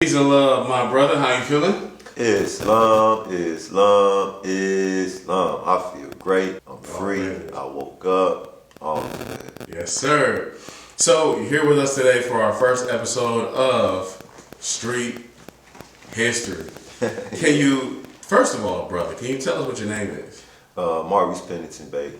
Peace and love, my brother. How you feeling? Islam, Islam, Islam. I feel great. I'm free. I woke up. All good. Yes, sir. So you're here with us today for our first episode of Street History. Can you, first of all, brother, can you tell us what your name is? Maurice Pennington Bey.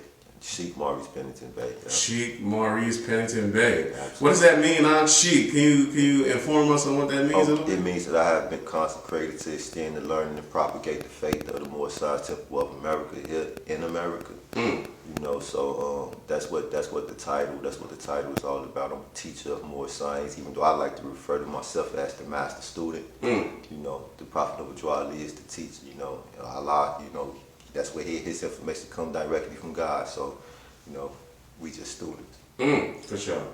Sheik Maurice Pennington Bey. Yeah. Sheik Maurice Pennington Bey. Absolutely. What does that mean, Sheik? Can you inform us on what that means? It means that I have been consecrated to extend the learning and propagate the faith of the Moorish Temple of America here in America. You know, so that's what the title is all about. I'm a teacher of Moorish science, even though I like to refer to myself as the master student. You know, the prophet of Ajwali is the teacher. You know, Allah. You know, that's where his information come directly from God. So, you know, we just students. For sure.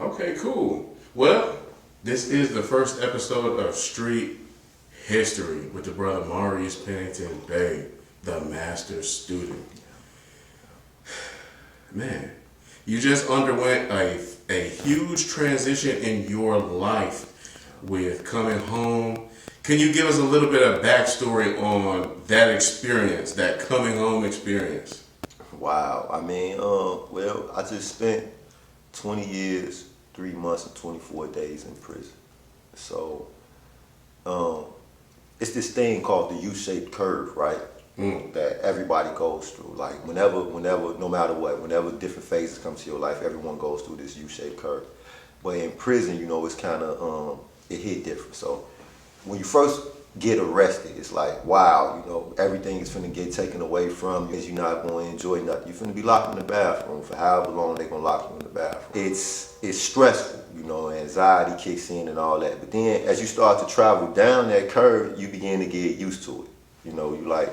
Okay, cool. Well, this is the first episode of Street History with the brother Maurice Pennington Bey, the master student. Man, you just underwent a huge transition in your life with coming home. Can you give us a little bit of backstory on that experience, that coming home experience? Wow. I mean, well, I just spent 20 years, 3 months, and 24 days in prison. So, it's this thing called the U-shaped curve, right? That everybody goes through. Like whenever, no matter what, whenever different phases come to your life, everyone goes through this U-shaped curve. But in prison, you know, it's kind of, it hit different. So when you first get arrested, it's like, wow, you know, everything is finna get taken away from you. You're not going to enjoy nothing. You're finna be locked in the bathroom for however long they're going to lock you in the bathroom. It's stressful, you know, anxiety kicks in and all that. But then as you start to travel down that curve, you begin to get used to it. You know, you like,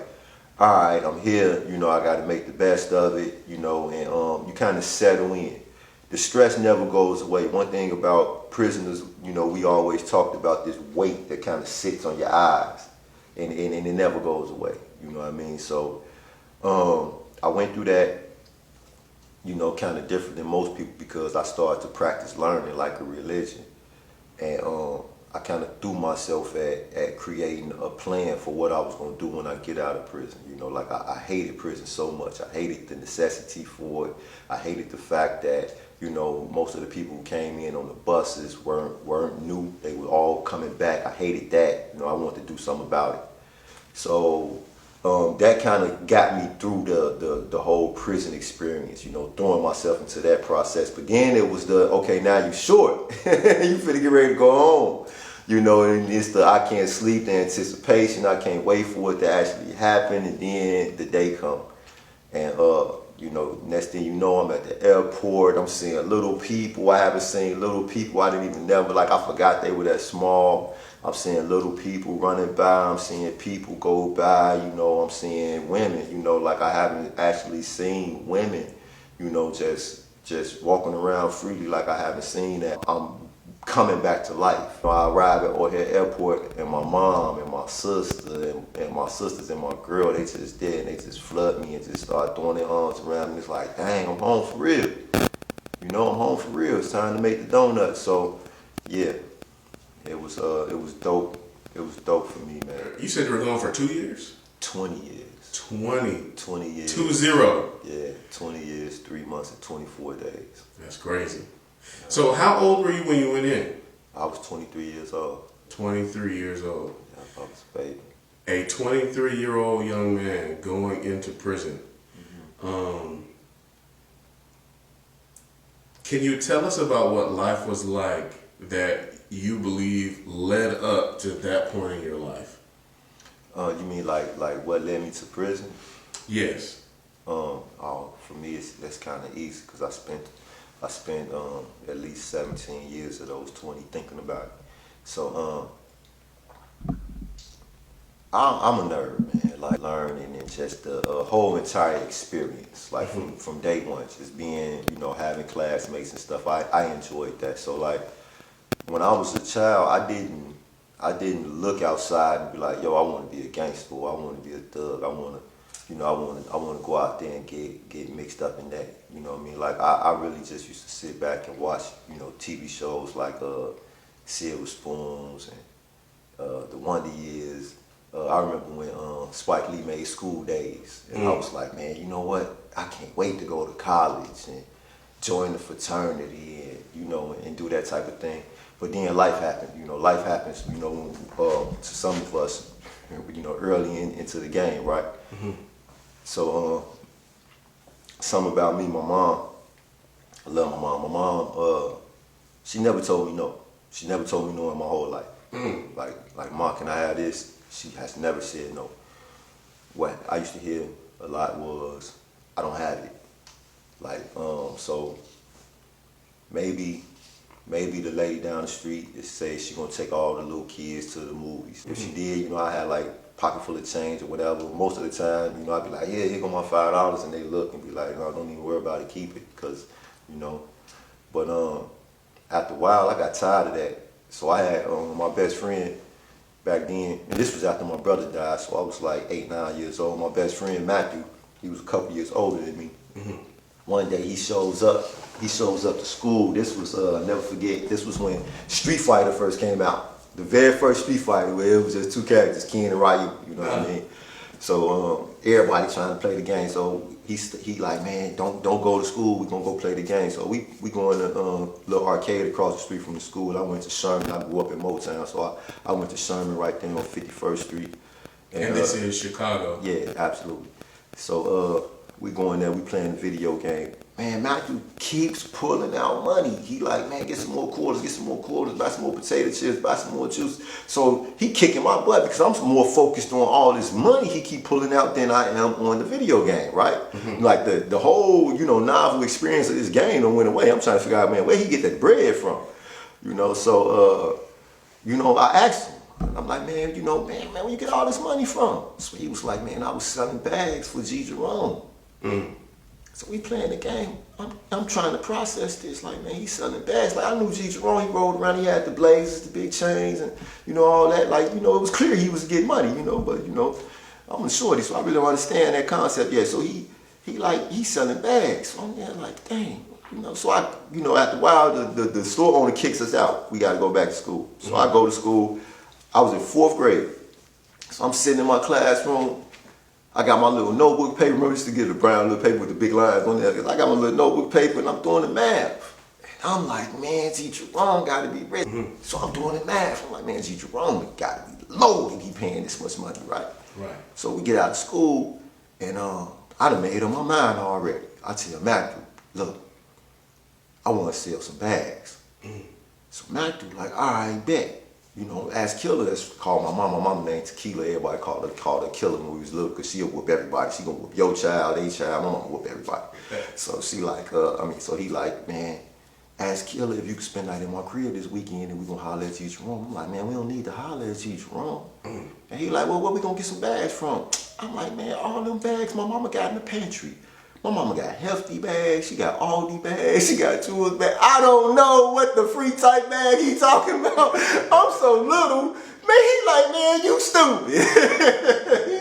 all right, I'm here, you know, I got to make the best of it, you know, and you kind of settle in. The stress never goes away. One thing about prisoners, you know, we always talked about this weight that kind of sits on your eyes, and it never goes away, you know what I mean? So I went through that, you know, kind of different than most people because I started to practice learning like a religion. And I kind of threw myself at creating a plan for what I was going to do when I get out of prison. You know, like I hated prison so much. I hated the necessity for it. I hated the fact that, you know, most of the people who came in on the buses weren't new. They were all coming back. I hated that. You know, I wanted to do something about it. So that kind of got me through the whole prison experience, you know, throwing myself into that process. But then it was okay, now you're short. You finna get ready to go home. You know, and it's the I can't sleep, the anticipation, I can't wait for it to actually happen, and then the day come. And you know, next thing you know, I'm at the airport, I'm seeing little people. I haven't seen little people, I didn't even never, like I forgot they were that small. I'm seeing little people running by, I'm seeing people go by, you know, I'm seeing women, you know, like I haven't actually seen women, you know, just walking around freely like I haven't seen that. I'm coming back to life. You know, I arrive at O'Hare Airport and my mom and my sister and my sisters and my girl, they just did, and they just flood me and just start throwing their arms around me. It's like, dang, I'm home for real. You know, I'm home for real. It's time to make the donuts. So, yeah, it was dope. It was dope for me, man. You said you were gone for 2 years? 20 years. 20 years. 20. Yeah, 20 years, 3 months, and 24 days. That's crazy. So how old were you when you went in? I was 23 years old. 23 years old. Yeah, I was a baby. A 23-year-old young man going into prison. Can you tell us about what life was like that you believe led up to that point in your life? You mean like what led me to prison? Yes. For me, that's kind of easy because I spent at least 17 years of those 20 thinking about it. So I'm a nerd, man. Like learning and just the whole entire experience, like from day one, just being, you know, having classmates and stuff. I enjoyed that. So like when I was a child, I didn't look outside and be like, yo, I want to be a gangster, or I want to be a thug. I want to go out there and get mixed up in that. You know what I mean? Like I really just used to sit back and watch, you know, TV shows like Silver Spoons and wonder years. I remember when Spike Lee made School Days, and I was like, man, you know what? I can't wait to go to college and join the fraternity and, you know, and do that type of thing. But then life happened, you know, life happens, you know, to some of us, you know, early into the game, right? So, something about me, my mom, I love my mom. My mom, she never told me no. She never told me no in my whole life. Like, Mom, can I have this? She has never said no. What I used to hear a lot was, I don't have it. Like, so maybe the lady down the street is say she gonna take all the little kids to the movies. If she did, you know, I had like pocket full of change or whatever. Most of the time, you know, I'd be like, yeah, here go my $5, and they look and be like, no, don't even worry about it, keep it, because, you know. But after a while, I got tired of that. So I had my best friend back then, and this was after my brother died, so I was like 8, 9 years old. My best friend, Matthew, he was a couple years older than me. One day he shows up to school. This was, I'll never forget, this was when Street Fighter first came out. The very first Street Fighter, where it was just 2 characters, Ken and Ryu, you know what I mean? So everybody trying to play the game. So he like, man, don't go to school. We're gonna go play the game. So we going to little arcade across the street from the school. I went to Sherman. I grew up in Motown, so I went to Sherman right there on 51st Street. And this is Chicago. Yeah, absolutely. So we going there. We playing the video game. Man, Matthew keeps pulling out money. He like, man, get some more quarters, buy some more potato chips, buy some more juice. So he kicking my butt because I'm more focused on all this money he keep pulling out than I am on the video game, right? Like the whole, you know, novel experience of this game don't went away. I'm trying to figure out, man, where he get that bread from? You know, so, you know, I asked him. I'm like, man, you know, man, where you get all this money from? So he was like, man, I was selling bags for G. Jerome. So we playing the game. I'm trying to process this. Like, man, he's selling bags. Like, I knew G. Jerome. He rolled around. He had the blazers, the big chains, and, you know, all that. Like, you know, it was clear he was getting money, you know. But, you know, I'm a shorty, so I really don't understand that concept yet. So he's selling bags. So I'm there like, dang. You know, so I, you know, after a while, the store owner kicks us out. We got to go back to school. So I go to school. I was in 4th grade. So I'm sitting in my classroom. I got my little notebook paper. Remember, I used to get the brown little paper with the big lines on there. I got my little notebook paper and I'm doing the math. And I'm like, man, G. Jerome got to be rich. So I'm doing the math. I'm like, man, G. Jerome got to be loaded. He paying this much money, right? Right. So we get out of school and I done made up my mind already. I tell Matthew, look, I want to sell some bags. So Matthew like, all right, bet. You know, as Killer, that's called my mom. My mama named Tequila. Everybody called her Killer when we was little, because she'll whoop everybody. She gonna whoop your child, a child. My mama whoop everybody. So she like, so he like, man, ask Killer if you can spend the night in my crib this weekend and we gonna holler at G. Jerome. I'm like, man, we don't need to holler at G. Jerome. And he like, well, where we gonna get some bags from? I'm like, man, all them bags my mama got in the pantry. My mama got Hefty bags, she got Aldi bags, she got Tools bags. I don't know what the free type bag he talking about. I'm so little. Man, he like, man, you stupid. He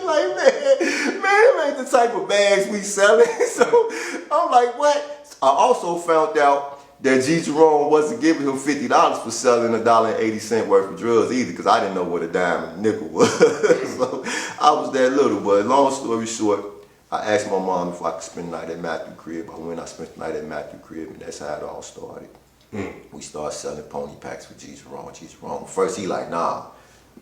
like, man, ain't the type of bags we selling. So I'm like, what? I also found out that G. Jerome wasn't giving him $50 for selling $1.80 worth of drugs either, because I didn't know what a dime and a nickel was. So I was that little. But long story short, I asked my mom if I could spend the night at Matthew's crib. I went, I spent the night at Matthew's crib, and that's how it all started. We started selling pony packs for G. Jerome. G. Jerome. First, he like, nah,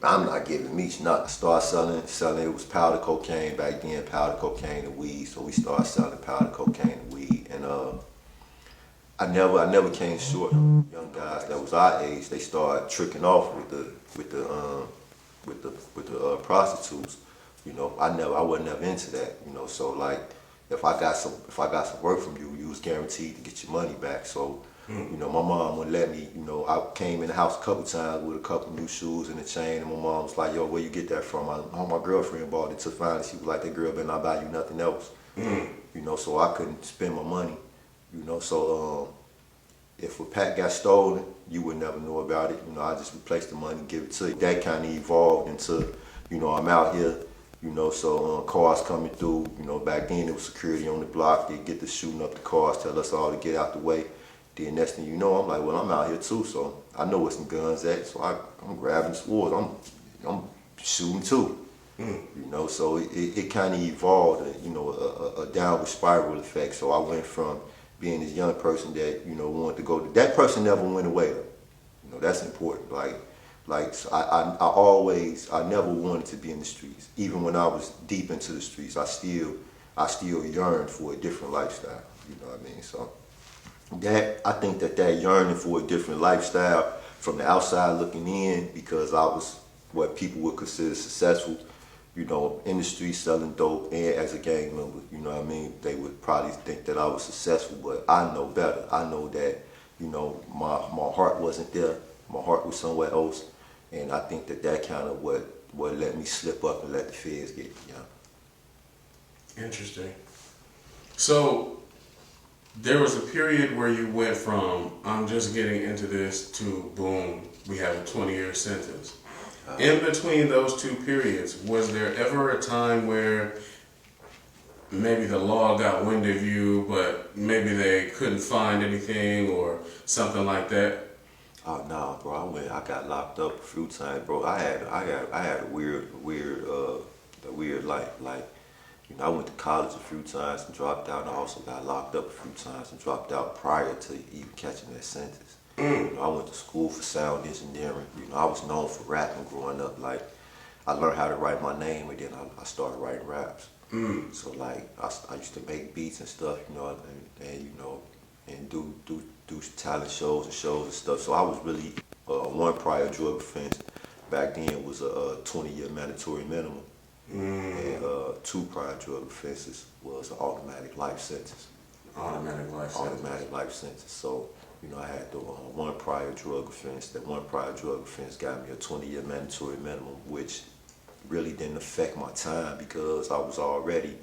I'm not giving Meech nothing. I started selling, it was powder cocaine back then, powder cocaine and weed. So we started selling powder cocaine and weed. And I never came short. Young guys that was our age, they started tricking off with the prostitutes. You know, I wasn't never into that. You know, so like, if I got some work from you, you was guaranteed to get your money back. So, you know, my mom wouldn't let me. You know, I came in the house a couple times with a couple new shoes and a chain, and my mom was like, "Yo, where you get that from?" My girlfriend bought it to finally. She was like, "That girl better not buy you nothing else." You know, so I couldn't spend my money. You know, so if a pack got stolen, you would never know about it. You know, I just replaced the money, give it to you. That kind of evolved into, you know, I'm out here. You know, so cars coming through, you know, back then it was security on the block. They get to shooting up the cars, tell us all to get out the way. Then next thing you know, I'm like, well, I'm out here too, so I know where some guns at. So I'm grabbing swords. I'm shoot him too. You know, so it kind of evolved, you know, a downward spiral effect. So I went from being this young person that, you know, wanted to go to, that person never went away. You know, that's important. So I never wanted to be in the streets. Even when I was deep into the streets, I still yearned for a different lifestyle. You know what I mean? So I think that yearning for a different lifestyle from the outside looking in, because I was what people would consider successful, you know, in the streets selling dope and as a gang member, you know what I mean? They would probably think that I was successful, but I know better. I know that, you know, my heart wasn't there. My heart was somewhere else. And I think that kind of what let me slip up and let the feds get me, you know. Interesting. So there was a period where you went from, I'm just getting into this, to boom, we have a 20-year sentence. In between those two periods, was there ever a time where maybe the law got wind of you, but maybe they couldn't find anything or something like that? Oh no, bro! I got locked up a few times, bro. I had a weird life. Like, you know, I went to college a few times and dropped out. And I also got locked up a few times and dropped out prior to even catching that sentence. You know, I went to school for sound engineering. You know, I was known for rapping growing up. Like, I learned how to write my name, and then I started writing raps. So like, I used to make beats and stuff, you know, and you know, and do talent shows and stuff. So I was really one prior drug offense back then was a 20-year mandatory minimum, and two prior drug offenses was an automatic life sentence. Automatic life sentence. So, you know, I had the one prior drug offense. That one prior drug offense got me a 20-year mandatory minimum, which really didn't affect my time because I was already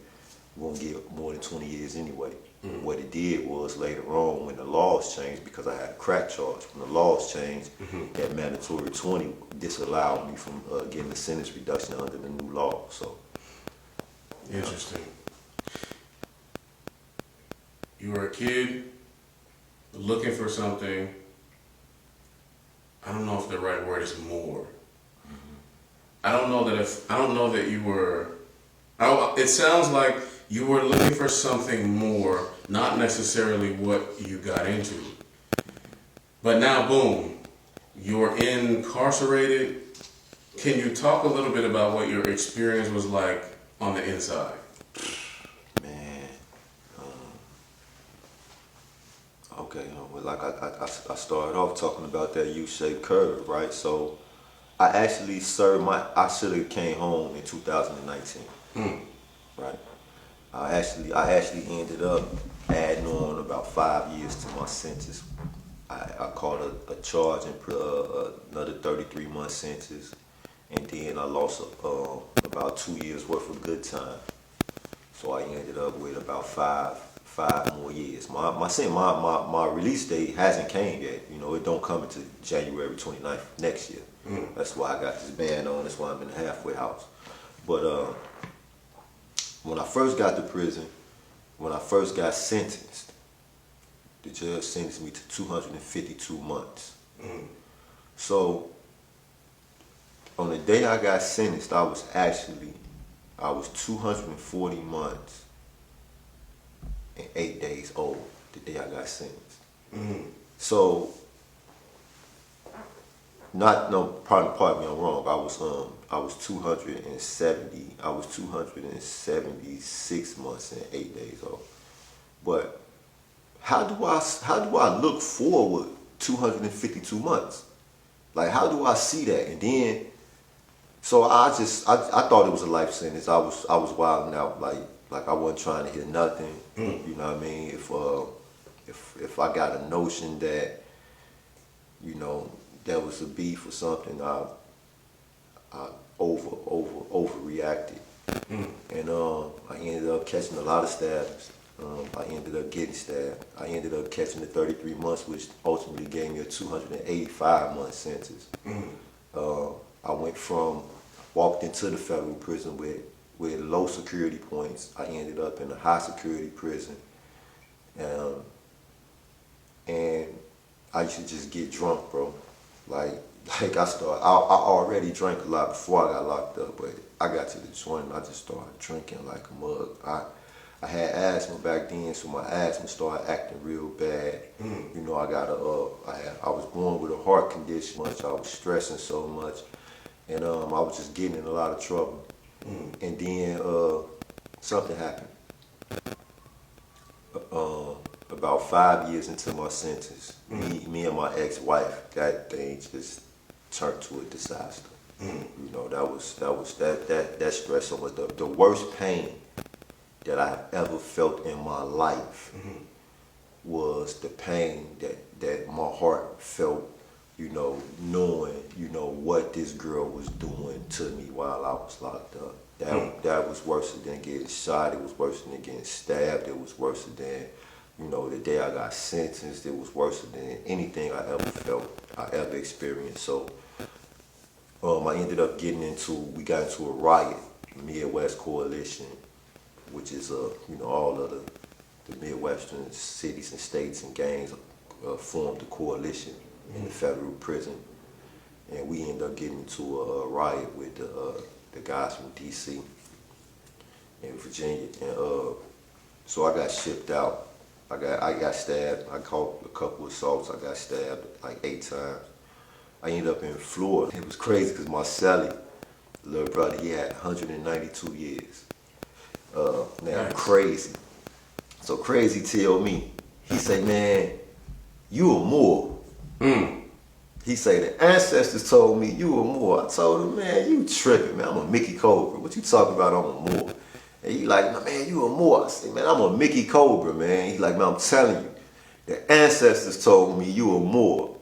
going to get more than 20 years anyway. What it did was later on when the laws changed, because I had a crack charge, when the laws changed, that mandatory 20 disallowed me from getting a sentence reduction under the new law. So, interesting. You were a kid looking for something. I don't know if the right word is more. I don't know that you were. It sounds like you were looking for something more, not necessarily what you got into. But now, boom, you're incarcerated. Can you talk a little bit about what your experience was like on the inside? Man, okay, well, like I started off talking about that U-shaped curve, right? So I actually I should have came home in 2019, right? I actually ended up adding on about 5 years to my sentence. I caught a charge and another 33-month sentence, and then I lost about 2 years worth of good time. So I ended up with about five more years. My release date hasn't came yet. You know, it don't come until January 29th next year. That's why I got this band on. That's why I'm in the halfway house. But when I first got to prison, when I first got sentenced, the judge sentenced me to 252 months. So on the day I got sentenced, I was 240 months and 8 days old the day I got sentenced. So, pardon me, I'm wrong. I was 276 months and 8 days old. But how do I look forward 252 months? Like, how do I see that? And then, so I thought it was a life sentence. I was wilding out, like I wasn't trying to hear nothing. You know what I mean? If I got a notion that, you know, there was a beef or something, I overreacted. And I ended up catching a lot of stabs. I ended up getting stabbed. I ended up catching the 33 months, which ultimately gave me a 285-month sentence. I walked into the federal prison with low security points. I ended up in a high security prison. And I used to just get drunk, bro. Like, like I already drank a lot before I got locked up, but I got to the joint and I just started drinking like a mug. I had asthma back then, so my asthma started acting real bad. You know, I was born with a heart condition. I was stressing so much, and I was just getting in a lot of trouble. And then something happened. About 5 years into my sentence, me and my ex-wife, that thing just turned to a disaster. You know, that stress so much. The worst pain that I've ever felt in my life was the pain that my heart felt, you know, knowing, you know, what this girl was doing to me while I was locked up. That was worse than getting shot. It was worse than getting stabbed. It was worse than, you know, the day I got sentenced. It was worse than anything I ever felt, I ever experienced. So I ended up we got into a riot, Midwest Coalition, which is, you know, all of the Midwestern cities and states and gangs formed a coalition in the federal prison. And we ended up getting into a riot with the guys from D.C. and Virginia. And so I got shipped out. I got stabbed. I caught a couple of assaults. I got stabbed like 8 times. I ended up in Florida. It was crazy because my cellie, little brother, he had 192 years. Now, nice. Crazy. So Crazy tell me, he say, man, you a Moor. He say, the ancestors told me you a Moor. I told him, man, you tripping, man. I'm a Mickey Cobra. What you talking about? I'm a Moor. And he like, man, you a Moor. I say, man, I'm a Mickey Cobra, man. He like, man, I'm telling you, the ancestors told me you a Moor.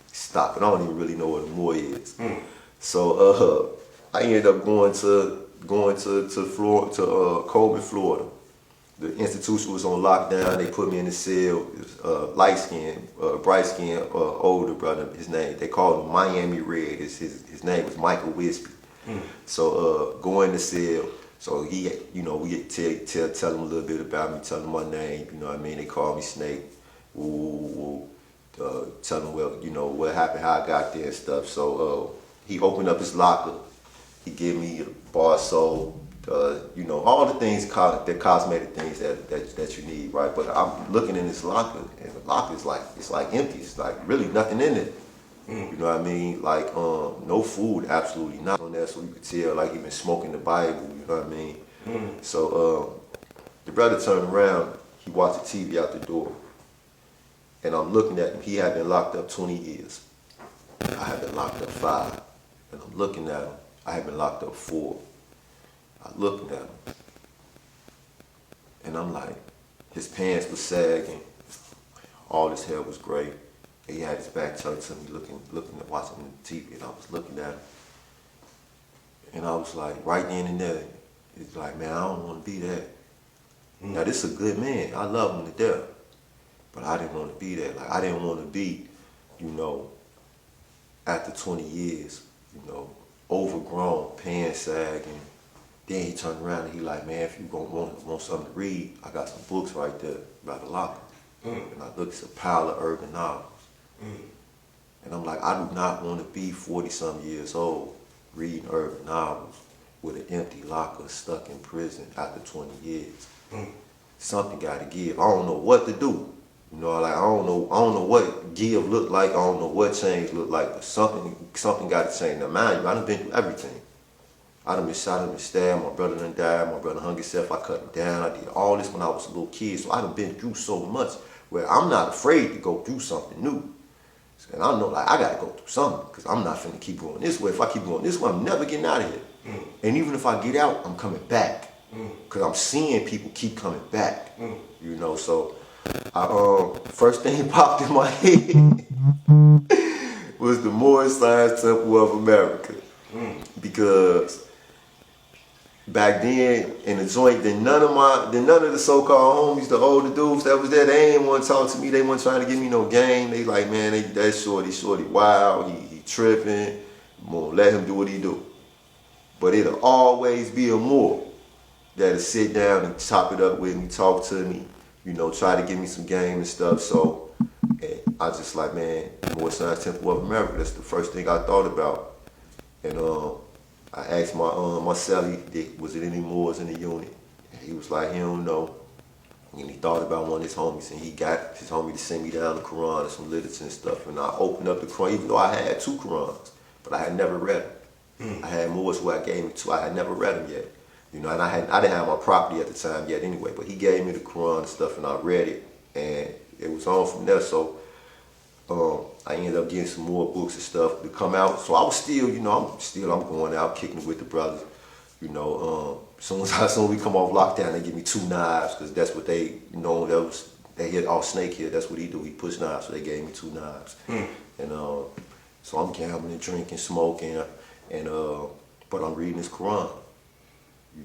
Stop it. I don't even really know what a Moor is. So I ended up going to Florida, to Coleman, Florida. The institution was on lockdown. They put me in the cell. Light skin, bright skin, older brother. His name, they called him Miami Red. His name was Michael Wispy. So go in the cell. So he, you know, we tell him a little bit about me, tell him my name. You know what I mean? They call me Snake. Tell him, well, you know, what happened, how I got there and stuff. So he opened up his locker. He gave me a bar soap, you know, all the things, the cosmetic things that you need, right? But I'm looking in this locker, and the locker is like, it's like empty. It's like really nothing in it. You know what I mean? Like no food, absolutely not on there. So you could tell like he been smoking the Bible. You know what I mean? So the brother turned around. He watched the TV out the door, and I'm looking at him. He had been locked up 20 years. I had been locked up 5, and I'm looking at him. I had been locked up 4. I looked at him, and I'm like, his pants was sagging, all his hair was gray. He had his back turned to me, looking at watching the TV, and I was looking at him, and I was like, right then and there, it's like, man, I don't want to be that. Now this is a good man, I love him to death, but I didn't want to be that. Like I didn't want to be, you know, after 20 years, you know, overgrown, pants sagging. Then he turned around and he like, man, if you gonna want something to read, I got some books right there by the locker. And I look, it's a pile of urban novels. And I'm like, I do not want to be 40-something years old reading urban novels with an empty locker stuck in prison after 20 years. Something got to give. I don't know what to do. You know, like I don't know what give look like. I don't know what change look like. But something got to change. Now, mind you, I done been through everything. I done been shot, I done been stabbed. My brother done died. My brother hung himself. I cut him down. I did all this when I was a little kid. So I done been through so much where I'm not afraid to go through something new. And I know, like, I got to go through something because I'm not finna keep going this way. If I keep going this way, I'm never getting out of here. And even if I get out, I'm coming back because I'm seeing people keep coming back. You know, so first thing popped in my head was the Moorish Science Temple of America. Because back then in the joint, then none of the so-called homies, the older dudes that was there, they ain't want to talk to me. They weren't trying to give me no game. They like, man, that shorty wild. He tripping. I'm gonna let him do what he do. But it'll always be a Moor that'll sit down and chop it up with me, talk to me, you know, try to give me some game and stuff. So I just like, man, Moorish Science Temple of America. That's the first thing I thought about. And I asked my cellie, was it any Moors in the unit? And he was like, he don't know. And he thought about one of his homies, and he got his homie to send me down the Quran and some literature and stuff. And I opened up the Quran, even though I had 2 Qurans, but I had never read them. I had Moors who I gave me 2. I had never read them yet. You know, and I didn't have my property at the time yet anyway, but he gave me the Quran and stuff, and I read it, and it was on from there. So I ended up getting some more books and stuff to come out. So I was still, you know, I'm going out kicking it with the brothers. You know, as soon as we come off lockdown, they give me 2 knives, because that's what they, you know, they hit all Snake here. That's what he do. He push knives, so they gave me 2 knives. And so I'm gambling, drinking, smoking, and but I'm reading this Quran.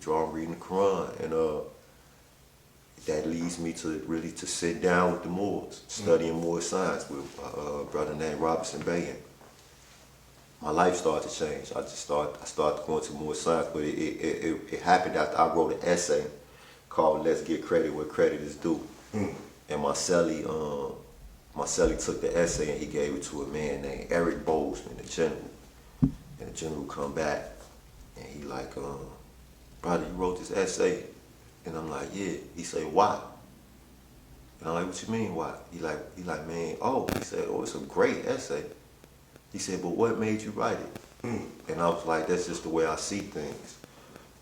I'm reading the Quran, and that leads me to really to sit down with the Moors, studying Moorish science with a brother named Maurice Pennington Bey. My life started to change. I started going to Moorish science, but it happened after I wrote an essay called "Let's Get Credit Where Credit Is Due," and my cellie took the essay and he gave it to a man named Eric Bozeman, the general, and the general come back and he like, brother, you wrote this essay? And I'm like, yeah. He said, why? And I'm like, what you mean, why? He like, man, he said, it's a great essay. He said, but what made you write it? And I was like, that's just the way I see things.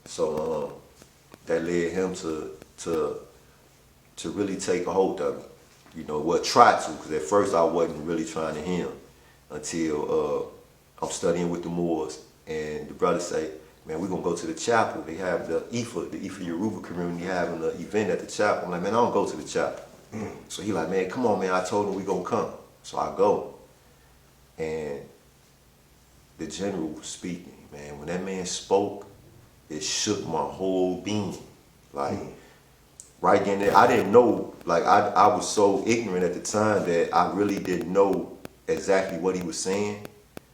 So that led him to really take a hold of me. You know, well, try to, because at first I wasn't really trying to hear him until I'm studying with the Moors, and the brothers say, man, we're going to go to the chapel. They have the Ifa Yoruba community having an event at the chapel. I'm like, man, I don't go to the chapel. So he like, man, come on, man. I told him we going to come. So I go. And the general was speaking, man. When that man spoke, it shook my whole being. Like, right then there, I didn't know, like, I was so ignorant at the time that I really didn't know exactly what he was saying.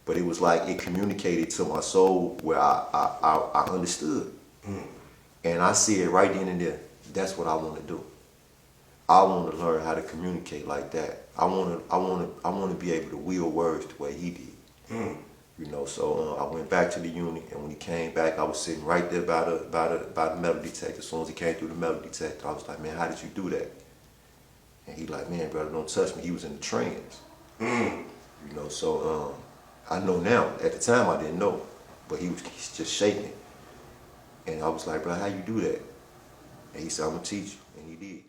But it was like it communicated to my soul where I understood. And I see it right then and there. That's what I want to do. I want to learn how to communicate like that. I want to be able to wield words the way he did. You know, so I went back to the unit, and when he came back, I was sitting right there by the metal detector. As soon as he came through the metal detector, I was like, man, how did you do that? And he like, man, brother, don't touch me. He was in the trance. You know, so I know now. At the time, I didn't know, but he's just shaking. And I was like, bro, how you do that? And he said, I'm gonna teach you, and he did.